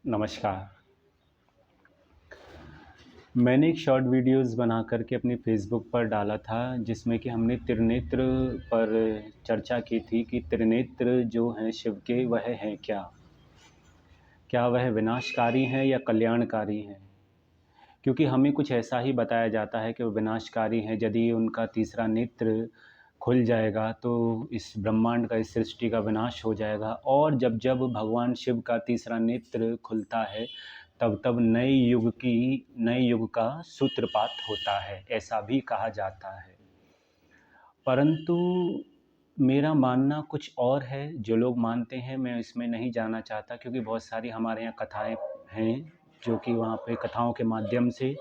नमस्कार। मैंने एक शॉर्ट वीडियोज़ बना कर के अपने फ़ेसबुक पर डाला था जिसमें कि हमने त्रिनेत्र पर चर्चा की थी कि त्रिनेत्र जो हैं शिव के वह हैं क्या? क्या वह विनाशकारी हैं या कल्याणकारी हैं? क्योंकि हमें कुछ ऐसा ही बताया जाता है कि वो विनाशकारी हैं, यदि उनका तीसरा नेत्र खुल जाएगा तो इस ब्रह्मांड का, इस सृष्टि का विनाश हो जाएगा और जब-जब भगवान शिव का तीसरा नेत्र खुलता है, तब-तब नए युग का सूत्रपात होता है, ऐसा भी कहा जाता है। परंतु मेरा मानना कुछ और है, जो लोग मानते हैं मैं इसमें नहीं जाना चाहता क्योंकि बहुत सारी हमारे यहाँ कथाएँ हैं, जो कि वहाँ पे कथाओं के माध्यम से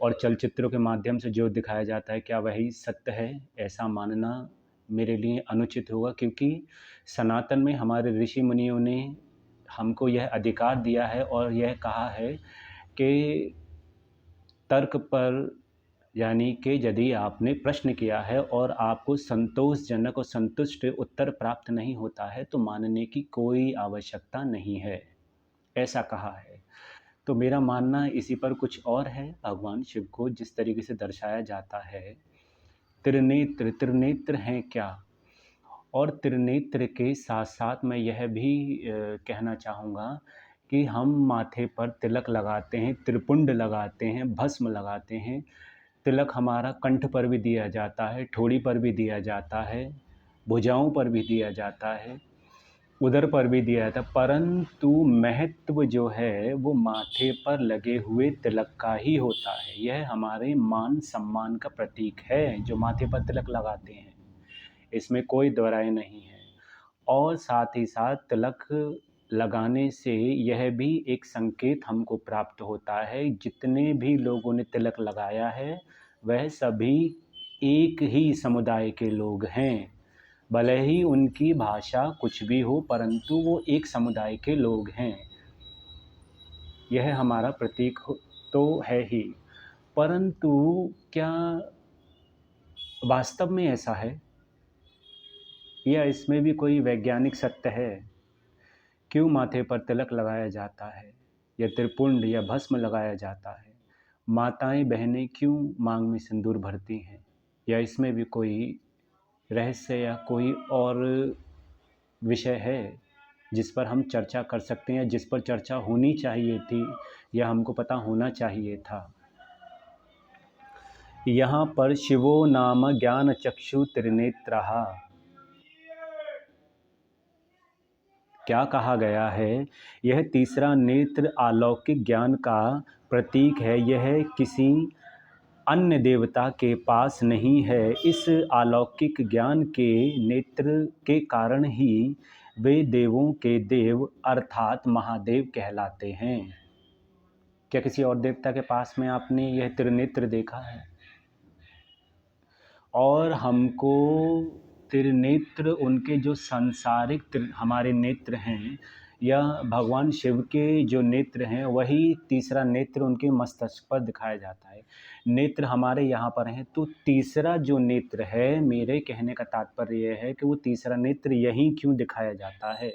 और चलचित्रों के माध्यम से जो दिखाया जाता है, क्या वही सत्य है? ऐसा मानना मेरे लिए अनुचित होगा क्योंकि सनातन में हमारे ऋषि-मुनियों ने हमको यह अधिकार दिया है और यह कहा है कि तर्क पर यानी कि यदि आपने प्रश्न किया है और आपको संतोषजनक और संतुष्ट उत्तर प्राप्त नहीं होता है, तो मानने की कोई आवश्यकता नहीं है, ऐसा कहा है। तो मेरा मानना इसी पर कुछ और है, भगवान शिव को जिस तरीके से दर्शाया जाता है, त्रिनेत्र हैं क्या? और त्रिनेत्र के साथ-साथ मैं यह भी कहना चाहूँगा कि हम माथे पर तिलक लगाते हैं, त्रिपुंड लगाते हैं, भस्म लगाते हैं। तिलक हमारा कंठ पर भी दिया जाता है, ठोड़ी पर भी दिया जाता है, भुजाओं पर भी दिया जाता है, उदर पर भी दिया जाता है, परंतु महत्व जो है वो माथे पर लगे हुए तिलक का ही होता है। यह हमारे मान-सम्मान का प्रतीक है, जो माथे पर तिलक लगाते हैं। इसमें कोई दो राय नहीं है और साथ ही साथ तिलक लगाने से यह भी एक संकेत हमको प्राप्त होता है, जितने भी लोगों ने तिलक लगाया है, वह सभी एक ही समुदाय के लोग हैं। भले ही उनकी भाषा कुछ भी हो, परंतु वो एक समुदाय के लोग हैं। यह हमारा प्रतीक तो है ही, परंतु क्या वास्तव में ऐसा है? या इसमें भी कोई वैज्ञानिक सत्य है? क्यों माथे पर तिलक लगाया जाता है या त्रिपुंड या भस्म लगाया जाता है? माताएं बहनें क्यों मांग में सिंदूर भरती हैं? या इसमें भी कोई रहस्य या कोई और विषय है जिस पर हम चर्चा कर सकते हैं, जिस पर चर्चा होनी चाहिए थी या हमको पता होना चाहिए था? यहाँ पर शिवो नाम ज्ञान चक्षु त्रिनेत्रः, क्या कहा गया है? यह तीसरा नेत्र अलौकिक ज्ञान का प्रतीक है। यह किसी अन्य देवता के पास नहीं है। इस अलौकिक ज्ञान के नेत्र के कारण ही वे देवों के देव अर्थात महादेव कहलाते हैं। क्या किसी और देवता के पास में आपने यह त्रिनेत्र देखा है? और हमको त्रिनेत्र उनके जो सांसारिक हमारे नेत्र हैं या भगवान शिव के जो नेत्र हैं, वही तीसरा नेत्र उनके मस्तिष्क पर दिखाया जाता है। नेत्र हमारे यहाँ पर हैं, तो तीसरा जो नेत्र है, मेरे कहने का तात्पर्य ये है कि वो तीसरा नेत्र यहीं क्यों दिखाया जाता है?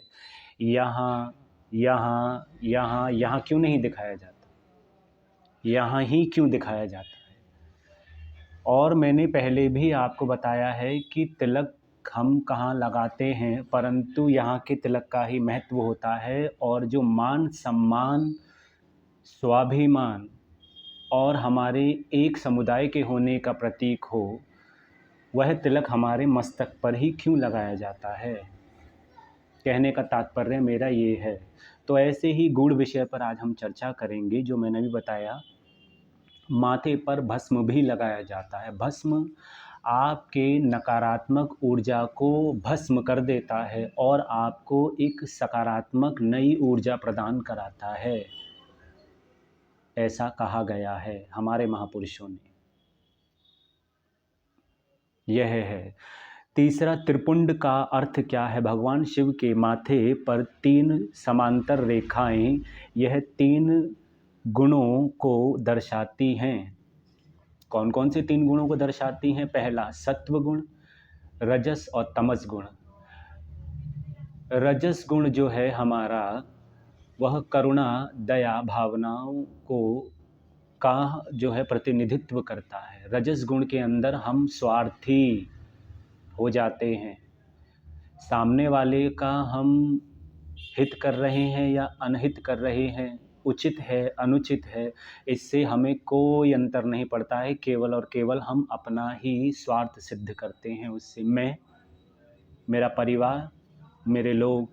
यहाँ, यहाँ क्यों नहीं दिखाया जाता? यहाँ ही क्यों दिखाया जाता है? और मैंने पहले भी आपको बताया है कि तिलक हम कहाँ लगाते हैं, परंतु यहाँ के तिलक का ही महत्व होता है और जो मान-सम्मान, स्वाभिमान और हमारे एक समुदाय के होने का प्रतीक हो, वह तिलक हमारे मस्तक पर ही क्यों लगाया जाता है? कहने का तात्पर्य मेरा ये है। तो ऐसे ही गूढ़ विषय पर आज हम चर्चा करेंगे, जो मैंने भी बताया। माथे पर भस्म भी लगाया जाता है। भस्म आपके नकारात्मक ऊर्जा को भस्म कर देता है और आपको एक सकारात्मक नई ऊर्जा प्रदान कराता है, ऐसा कहा गया है हमारे महापुरुषों ने। यह है। तीसरा, त्रिपुंड का अर्थ क्या है? भगवान शिव के माथे पर 3 समांतर रेखाएं, यह 3 गुणों को दर्शाती हैं। कौन कौन से 3 गुणों को दर्शाती हैं? पहला, सत्व गुण, रजस और तमस गुण। रजस गुण जो है हमारा, वह करुणा, दया भावनाओं को का जो है प्रतिनिधित्व करता है। रजस गुण के अंदर हम स्वार्थी हो जाते हैं। सामने वाले का हम हित कर रहे हैं या अनहित कर रहे हैं, उचित है अनुचित है, इससे हमें कोई अंतर नहीं पड़ता है। केवल और केवल हम अपना ही स्वार्थ सिद्ध करते हैं उससे। मैं, मेरा परिवार, मेरे लोग,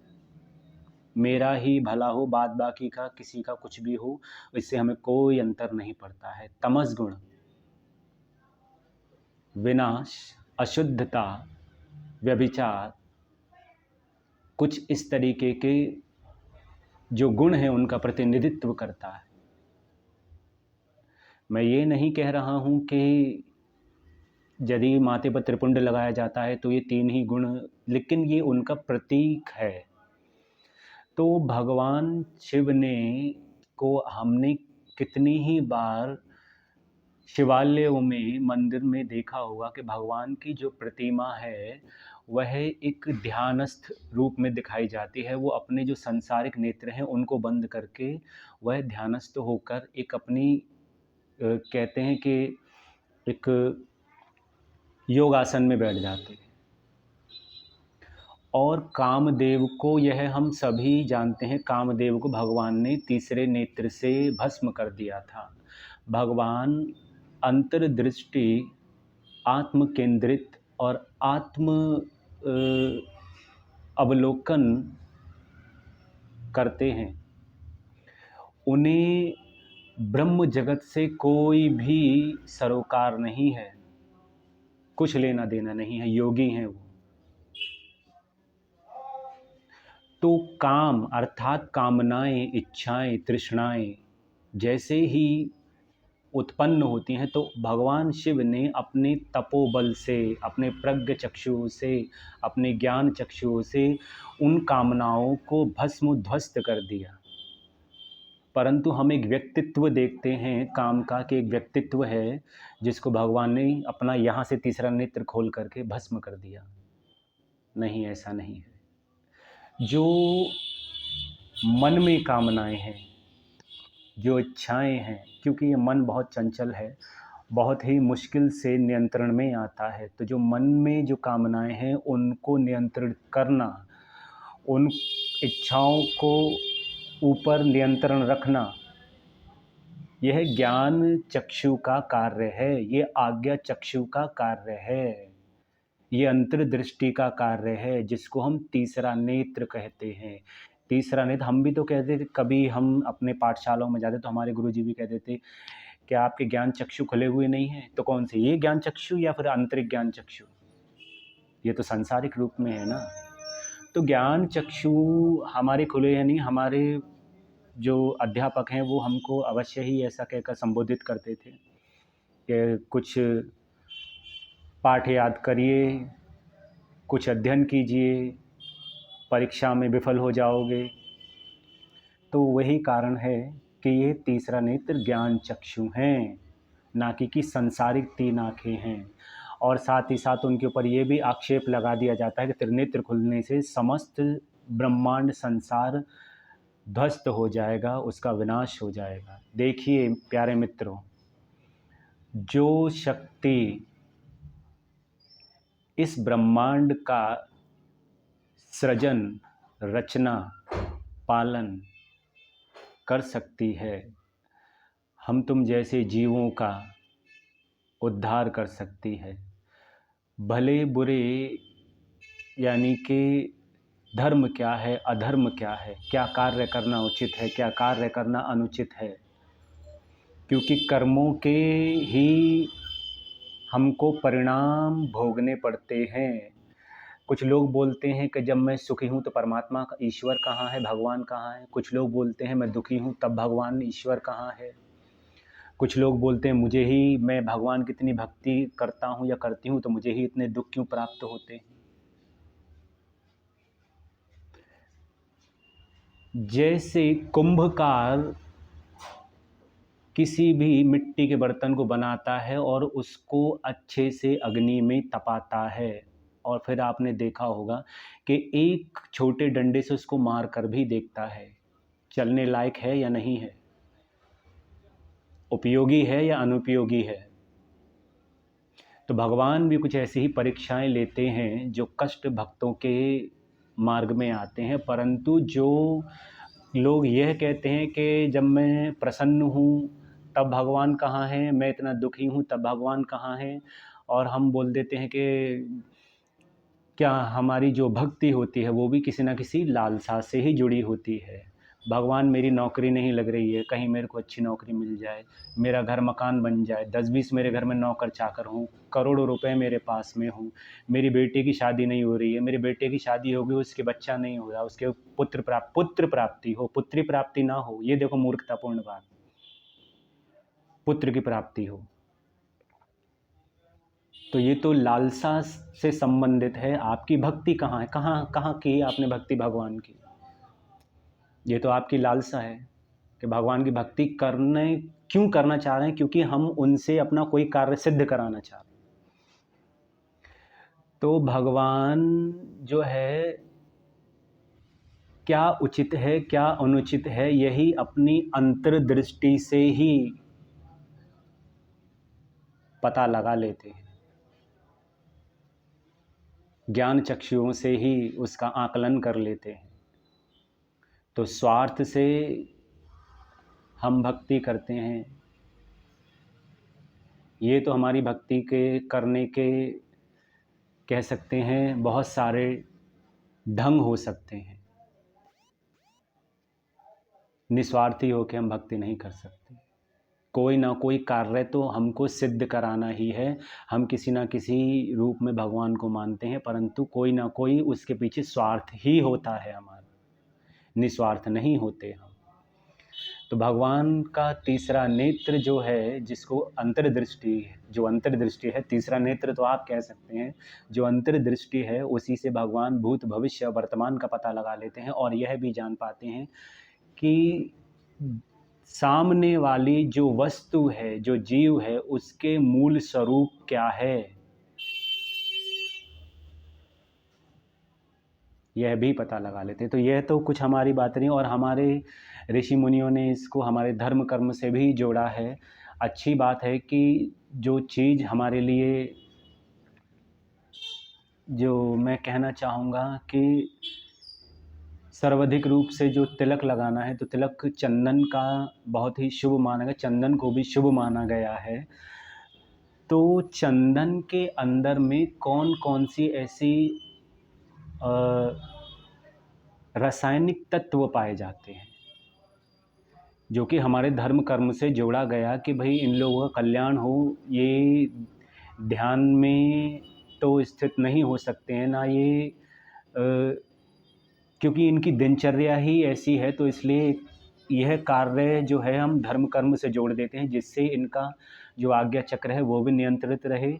मेरा ही भला हो, बाद बाकी का किसी का कुछ भी हो, इससे हमें कोई अंतर नहीं पड़ता है। तमस गुण विनाश, अशुद्धता, व्यभिचार, कुछ इस तरीके के जो गुण हैं उनका प्रतिनिधित्व करता है। मैं ये नहीं कह रहा हूँ कि यदि माथे पर त्रिपुंड लगाया जाता है तो ये तीन ही गुण, लेकिन ये उनका प्रतीक है। तो भगवान शिव ने को हमने कितनी ही बार शिवालयों में, मंदिर में देखा होगा कि भगवान की जो प्रतिमा है वह एक ध्यानस्थ रूप में दिखाई जाती है। वो अपने जो संसारिक नेत्र हैं उनको बंद करके वह ध्यानस्थ होकर एक अपनी कहते हैं कि एक योगासन में बैठ जाते हैं। और कामदेव को, यह हम सभी जानते हैं, कामदेव को भगवान ने तीसरे नेत्र से भस्म कर दिया था। भगवान अंतर्दृष्टि, आत्म केंद्रित और आत्म अवलोकन करते हैं। उन्हें ब्रह्म जगत से कोई भी सरोकार नहीं है, कुछ लेना देना नहीं है, योगी हैं वो। तो काम अर्थात कामनाएं, इच्छाएं, तृष्णाएं जैसे ही उत्पन्न होती हैं तो भगवान शिव ने अपने तपोबल से, अपने प्रज्ञ चक्षु से, अपने ज्ञान चक्षु से उन कामनाओं को भस्म ध्वस्त कर दिया। परंतु हम एक व्यक्तित्व देखते हैं काम का, कि एक व्यक्तित्व है जिसको भगवान ने अपना यहाँ से तीसरा नेत्र खोल करके भस्म कर दिया। नहीं, ऐसा नहीं है। जो मन में कामनाएं हैं, जो इच्छाएं हैं, क्योंकि ये मन बहुत चंचल है, बहुत ही मुश्किल से नियंत्रण में आता है। तो जो मन में जो कामनाएं हैं उनको नियंत्रित करना, उन इच्छाओं को ऊपर नियंत्रण रखना, यह ज्ञान चक्षु का कार्य है, ये आज्ञा चक्षु का कार्य है, ये अंतर्दृष्टि का कार्य है, जिसको हम तीसरा नेत्र कहते हैं। तीसरा नेत्र हम भी तो कहते थे, कभी हम अपने पाठशालाओं में जाते तो हमारे गुरुजी भी कहते थे कि आपके ज्ञान चक्षु खुले हुए नहीं हैं। तो कौन से, ये ज्ञान चक्षु या फिर आंतरिक ज्ञान चक्षु? ये तो सांसारिक रूप में है ना। तो ज्ञान चक्षु हमारे खुले हैं नहीं। हमारे जो अध्यापक हैं वो हमको अवश्य ही ऐसा कहकर संबोधित करते थे कि कुछ पाठ याद करिए, कुछ अध्ययन कीजिए, परीक्षा में विफल हो जाओगे। तो वही कारण है कि ये तीसरा नेत्र ज्ञान चक्षु हैं, ना कि संसारिक तीन आँखें हैं। और साथ ही साथ उनके ऊपर ये भी आक्षेप लगा दिया जाता है कि त्रिनेत्र खुलने से समस्त ब्रह्मांड संसार ध्वस्त हो जाएगा, उसका विनाश हो जाएगा। देखिए प्यारे मित्रों, जो शक्ति इस ब्रह्मांड का सृजन, रचना, पालन कर सकती है, हम तुम जैसे जीवों का उद्धार कर सकती है। भले बुरे यानी कि धर्म क्या है, अधर्म क्या है, क्या कार्य करना उचित है, क्या कार्य करना अनुचित है, क्योंकि कर्मों के ही हमको परिणाम भोगने पड़ते हैं। कुछ लोग बोलते हैं कि जब मैं सुखी हूँ तो परमात्मा ईश्वर कहाँ है, भगवान कहाँ है। कुछ लोग बोलते हैं मैं दुखी हूँ तब भगवान ईश्वर कहाँ है। कुछ लोग बोलते हैं मुझे ही, मैं भगवान की इतनी भक्ति करता हूँ या करती हूँ तो मुझे ही इतने दुख क्यों प्राप्त होते हैं। जैसे कुंभकार किसी भी मिट्टी के बर्तन को बनाता है और उसको अच्छे से अग्नि में तपाता है, और फिर आपने देखा होगा कि एक छोटे डंडे से उसको मार कर भी देखता है, चलने लायक है या नहीं है, उपयोगी है या अनुपयोगी है। तो भगवान भी कुछ ऐसी ही परीक्षाएं लेते हैं जो कष्ट भक्तों के मार्ग में आते हैं, परंतु जो लोग यह कहते हैं कि जब मैं प्रसन्न हूँ तब भगवान कहाँ हैं, मैं इतना दुखी हूँ तब भगवान कहाँ हैं, और हम बोल देते हैं कि क्या हमारी जो भक्ति होती है वो भी किसी न किसी लालसा से ही जुड़ी होती है। भगवान मेरी नौकरी नहीं लग रही है, कहीं मेरे को अच्छी नौकरी मिल जाए, मेरा घर मकान बन जाए, 10-20 मेरे घर में नौकर चाकर हों, करोड़ों रुपए मेरे पास में हों, मेरी बेटी की शादी नहीं हो रही है, मेरे बेटे की शादी होगी उसके बच्चा नहीं हो रहा, उसके पुत्र प्राप्ति हो, पुत्री प्राप्ति ना हो, ये देखो मूर्खतापूर्ण बात, पुत्र की प्राप्ति हो, तो ये तो लालसा से संबंधित है। आपकी भक्ति कहाँ है, कहाँ कहाँ की आपने भक्ति भगवान की, ये तो आपकी लालसा है कि भगवान की भक्ति करने क्यों करना चाह रहे हैं, क्योंकि हम उनसे अपना कोई कार्य सिद्ध कराना चाह रहे हैं। तो भगवान जो है क्या उचित है क्या अनुचित है, यही अपनी अंतर्दृष्टि से ही पता लगा लेते हैं, ज्ञान चक्षुओं से ही उसका आकलन कर लेते हैं। तो स्वार्थ से हम भक्ति करते हैं, ये तो हमारी भक्ति के करने के कह सकते हैं बहुत सारे ढंग हो सकते हैं, निस्वार्थी होकर हम भक्ति नहीं कर सकते। कोई ना कोई कार्य तो हमको सिद्ध कराना ही है, हम किसी ना किसी रूप में भगवान को मानते हैं, परंतु कोई ना कोई उसके पीछे स्वार्थ ही होता है हमारा, निस्वार्थ नहीं होते हम। तो भगवान का तीसरा नेत्र जो है, जिसको अंतर्दृष्टि, जो अंतर्दृष्टि है, तीसरा नेत्र तो आप कह सकते हैं, जो अंतर्दृष्टि है उसी से भगवान भूत भविष्य वर्तमान का पता लगा लेते हैं, और यह भी जान पाते हैं कि सामने वाली जो वस्तु है, जो जीव है, उसके मूल स्वरूप क्या है, यह भी पता लगा लेते हैं। तो यह तो कुछ हमारी बात नहीं, और हमारे ऋषि मुनियों ने इसको हमारे धर्म कर्म से भी जोड़ा है। अच्छी बात है कि जो चीज़ हमारे लिए, जो मैं कहना चाहूँगा कि सर्वाधिक रूप से जो तिलक लगाना है, तो तिलक चंदन का बहुत ही शुभ माना गया, चंदन को भी शुभ माना गया है। तो चंदन के अंदर में कौन कौन सी ऐसी रासायनिक तत्व पाए जाते हैं जो कि हमारे धर्म कर्म से जोड़ा गया कि भाई इन लोगों का कल्याण हो, ये ध्यान में तो स्थित नहीं हो सकते हैं ना, ये क्योंकि इनकी दिनचर्या ही ऐसी है, तो इसलिए यह कार्य जो है हम धर्म कर्म से जोड़ देते हैं, जिससे इनका जो आज्ञा चक्र है वो भी नियंत्रित रहे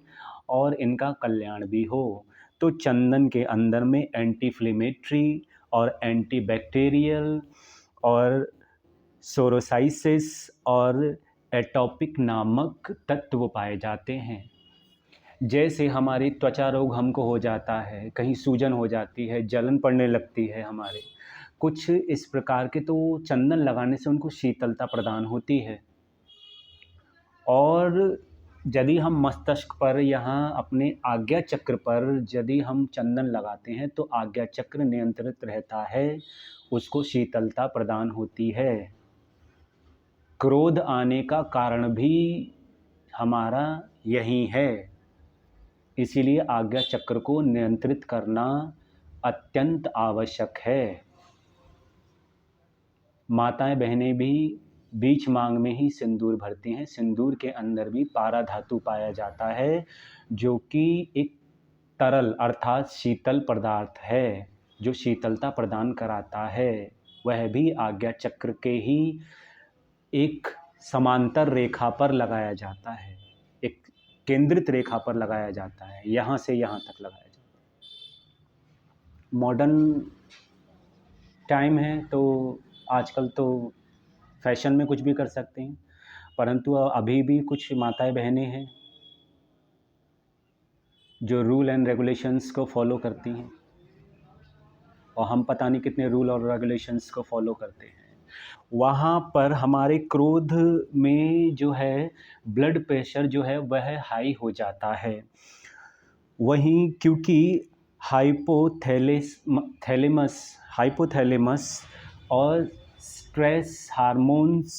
और इनका कल्याण भी हो। तो चंदन के अंदर में एंटी इन्फ्लेमेटरी और एंटी बैक्टीरियल और सोरोसाइसिस और एटोपिक नामक तत्व पाए जाते हैं। जैसे हमारी त्वचा रोग हमको हो जाता है, कहीं सूजन हो जाती है, जलन पड़ने लगती है हमारे, कुछ इस प्रकार के, तो चंदन लगाने से उनको शीतलता प्रदान होती है। और यदि हम मस्तिष्क पर, यहाँ अपने आज्ञा चक्र पर यदि हम चंदन लगाते हैं तो आज्ञा चक्र नियंत्रित रहता है, उसको शीतलता प्रदान होती है। क्रोध आने का कारण भी हमारा यही है, इसीलिए आज्ञा चक्र को नियंत्रित करना अत्यंत आवश्यक है। माताएं बहनें भी बीच मांग में ही सिंदूर भरती हैं, सिंदूर के अंदर भी पारा धातु पाया जाता है, जो कि एक तरल अर्थात शीतल पदार्थ है, जो शीतलता प्रदान कराता है। वह भी आज्ञा चक्र के ही एक समांतर रेखा पर लगाया जाता है, एक केंद्रित रेखा पर लगाया जाता है, यहाँ से यहाँ तक लगाया जाता है। मॉडर्न टाइम है तो आजकल तो फैशन में कुछ भी कर सकते हैं, परंतु अभी भी कुछ माताएं बहनें हैं जो रूल एंड रेगुलेशंस को फॉलो करती हैं, और हम पता नहीं कितने रूल और रेगुलेशंस को फॉलो करते हैं। वहाँ पर हमारे क्रोध में जो है ब्लड प्रेशर जो है वह हाई हो जाता है। वहीं क्योंकि थैलेमस हाइपोथैलेमस और स्ट्रेस हार्मोन्स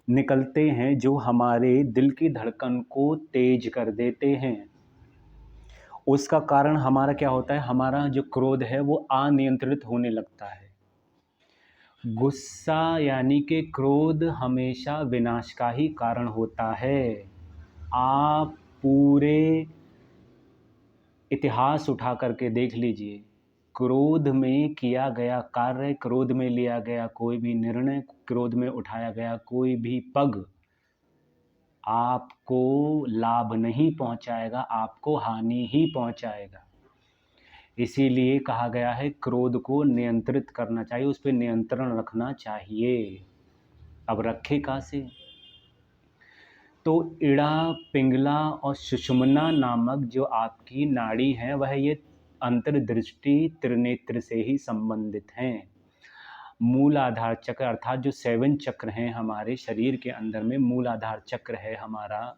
निकलते हैं जो हमारे दिल की धड़कन को तेज कर देते हैं। उसका कारण हमारा क्या होता है, हमारा जो क्रोध है वो अनियंत्रित होने लगता है। गुस्सा यानी कि क्रोध हमेशा विनाश का ही कारण होता है। आप पूरे इतिहास उठा करके देख लीजिए, क्रोध में किया गया कार्य, क्रोध में लिया गया कोई भी निर्णय, क्रोध में उठाया गया कोई भी पग आपको लाभ नहीं पहुंचाएगा, आपको हानि ही पहुंचाएगा। इसीलिए कहा गया है क्रोध को नियंत्रित करना चाहिए, उस पर नियंत्रण रखना चाहिए। अब रखे कहाँ से? तो इड़ा, पिंगला और सुषुम्ना नामक जो आपकी नाड़ी है वह ये अंतर्दृष्टि त्रिनेत्र से ही संबंधित हैं। मूल आधार चक्र अर्थात जो 7 चक्र हैं हमारे शरीर के अंदर में, मूल आधार चक्र है हमारा,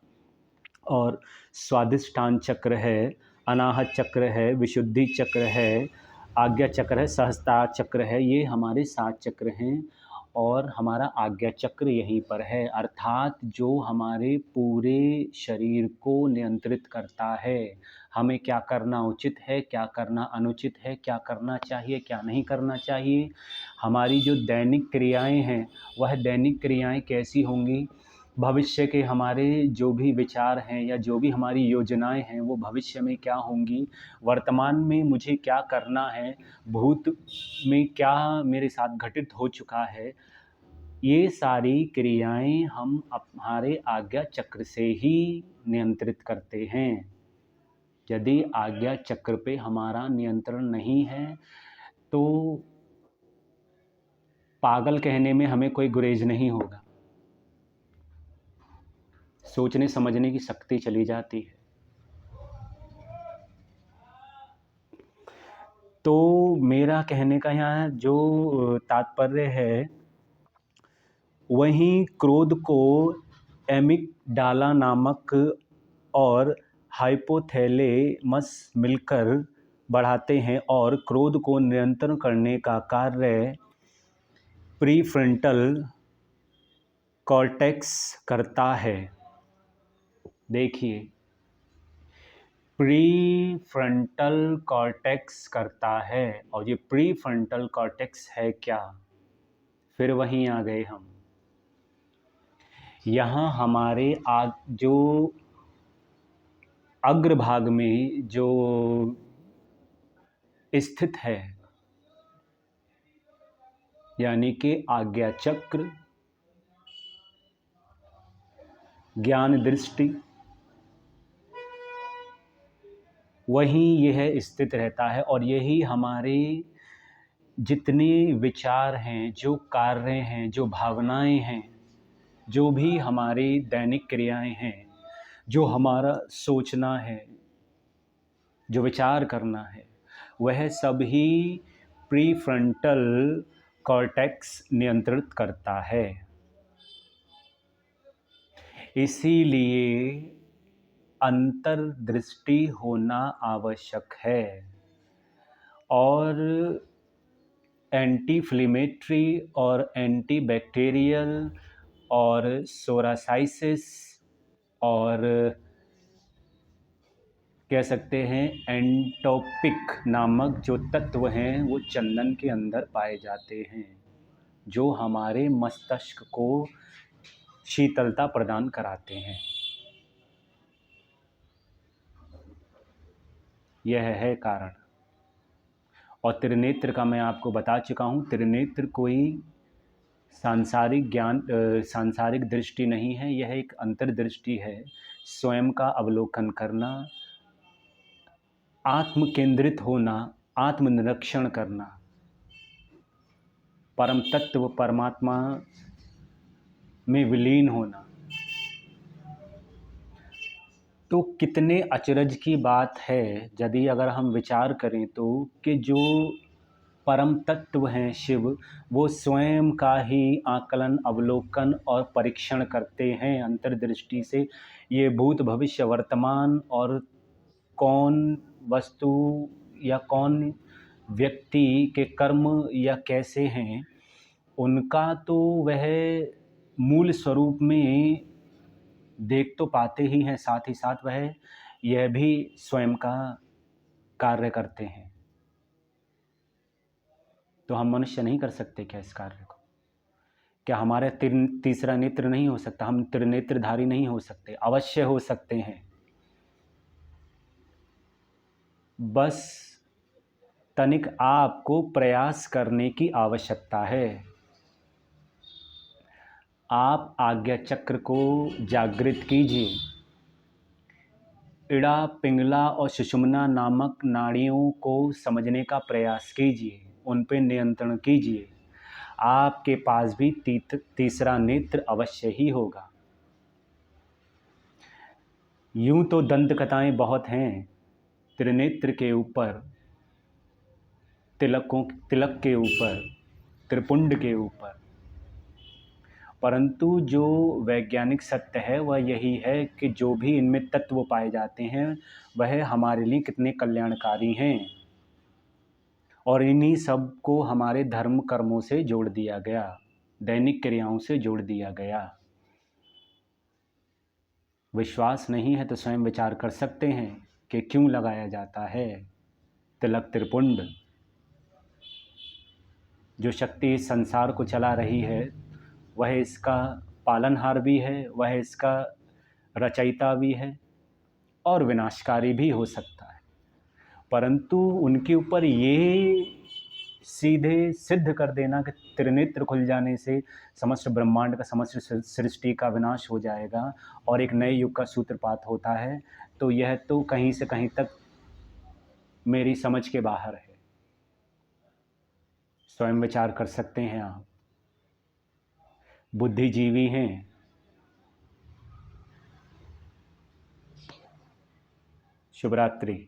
और स्वादिष्ठान चक्र है, अनाहत चक्र है, विशुद्धि चक्र है, आज्ञा चक्र है, सहस्त्रार चक्र है। ये हमारे 7 चक्र हैं और हमारा आज्ञा चक्र यहीं पर है, अर्थात जो हमारे पूरे शरीर को नियंत्रित करता है। हमें क्या करना उचित है, क्या करना अनुचित है, क्या करना चाहिए, क्या नहीं करना चाहिए। हमारी जो दैनिक क्रियाएं हैं वह दैनिक क्रियाएं कैसी होंगी, भविष्य के हमारे जो भी विचार हैं या जो भी हमारी योजनाएं हैं वो भविष्य में क्या होंगी, वर्तमान में मुझे क्या करना है, भूत में क्या मेरे साथ घटित हो चुका है, ये सारी क्रियाएं हम हमारे आज्ञा चक्र से ही नियंत्रित करते हैं। यदि आज्ञा चक्र पे हमारा नियंत्रण नहीं है तो पागल कहने में हमें कोई गुरेज नहीं होगा, सोचने समझने की शक्ति चली जाती है। तो मेरा कहने का यहाँ जो तात्पर्य है, वहीं क्रोध को एमिगडाला नामक और हाइपोथैलेमस मिलकर बढ़ाते हैं और क्रोध को नियंत्रण करने का कार्य प्रीफ्रंटल कॉर्टेक्स करता है। देखिए, प्रीफ्रंटल कॉर्टेक्स करता है, और ये प्रीफ्रंटल कॉर्टेक्स है क्या? फिर वहीं आ गए हम। यहाँ हमारे जो अग्रभाग में जो स्थित है, यानी कि आज्ञा चक्र, ज्ञान दृष्टि, वहीं यह स्थित रहता है। और यही हमारे जितने विचार हैं, जो कार्य हैं, जो भावनाएं हैं, जो भी हमारी दैनिक क्रियाएं हैं, जो हमारा सोचना है, जो विचार करना है, वह सभी प्रीफ्रंटल कॉर्टेक्स नियंत्रित करता है। इसीलिए अंतर्दृष्टि होना आवश्यक है। और एंटी इन्फ्लेमेटरी और एंटी बैक्टीरियल और सोरासाइसिस और कह सकते हैं एंटोपिक नामक जो तत्व हैं वो चंदन के अंदर पाए जाते हैं, जो हमारे मस्तिष्क को शीतलता प्रदान कराते हैं। यह है कारण। और त्रिनेत्र का मैं आपको बता चुका हूँ, त्रिनेत्र कोई सांसारिक ज्ञान सांसारिक दृष्टि नहीं है, यह एक अंतर्दृष्टि है। स्वयं का अवलोकन करना, आत्म केंद्रित होना, आत्मनिरीक्षण करना, परम तत्व परमात्मा में विलीन होना। तो कितने अचरज की बात है यदि अगर हम विचार करें तो, कि जो परम तत्व हैं शिव, वो स्वयं का ही आकलन, अवलोकन और परीक्षण करते हैं अंतर्दृष्टि से। ये भूत भविष्य वर्तमान और कौन वस्तु या कौन व्यक्ति के कर्म या कैसे हैं, उनका तो वह मूल स्वरूप में देख तो पाते ही हैं, साथ ही साथ वह यह भी स्वयं का कार्य करते हैं। तो हम मनुष्य नहीं कर सकते क्या इस कार्य को? क्या हमारा तीसरा नेत्र नहीं हो सकता? हम त्रिनेत्रधारी नहीं हो सकते? अवश्य हो सकते हैं। बस तनिक आपको प्रयास करने की आवश्यकता है। आप आज्ञा चक्र को जागृत कीजिए। इड़ा, पिंगला और सुषुम्ना नामक नाड़ियों को समझने का प्रयास कीजिए, उन पे नियंत्रण कीजिए। आपके पास भी तीसरा नेत्र अवश्य ही होगा। यूं तो दंत कथाएं बहुत हैं, त्रिनेत्र के ऊपर, तिलक के ऊपर, त्रिपुंड के ऊपर, परंतु जो वैज्ञानिक सत्य है वह यही है कि जो भी इनमें तत्व पाए जाते हैं वह हमारे लिए कितने कल्याणकारी हैं, और इन्हीं सब को हमारे धर्म कर्मों से जोड़ दिया गया, दैनिक क्रियाओं से जोड़ दिया गया। विश्वास नहीं है तो स्वयं विचार कर सकते हैं कि क्यों लगाया जाता है तिलक त्रिपुंड। जो शक्ति इस संसार को चला रही है वह इसका पालनहार भी है, वह इसका रचयिता भी है और विनाशकारी भी हो सकता है, परंतु उनके ऊपर ये सीधे सिद्ध कर देना कि त्रिनेत्र खुल जाने से समस्त ब्रह्मांड का, समस्त सृष्टि का विनाश हो जाएगा और एक नए युग का सूत्रपात होता है, तो यह तो कहीं से कहीं तक मेरी समझ के बाहर है। स्वयं विचार कर सकते हैं आप, बुद्धिजीवी हैं। शुभ रात्रि।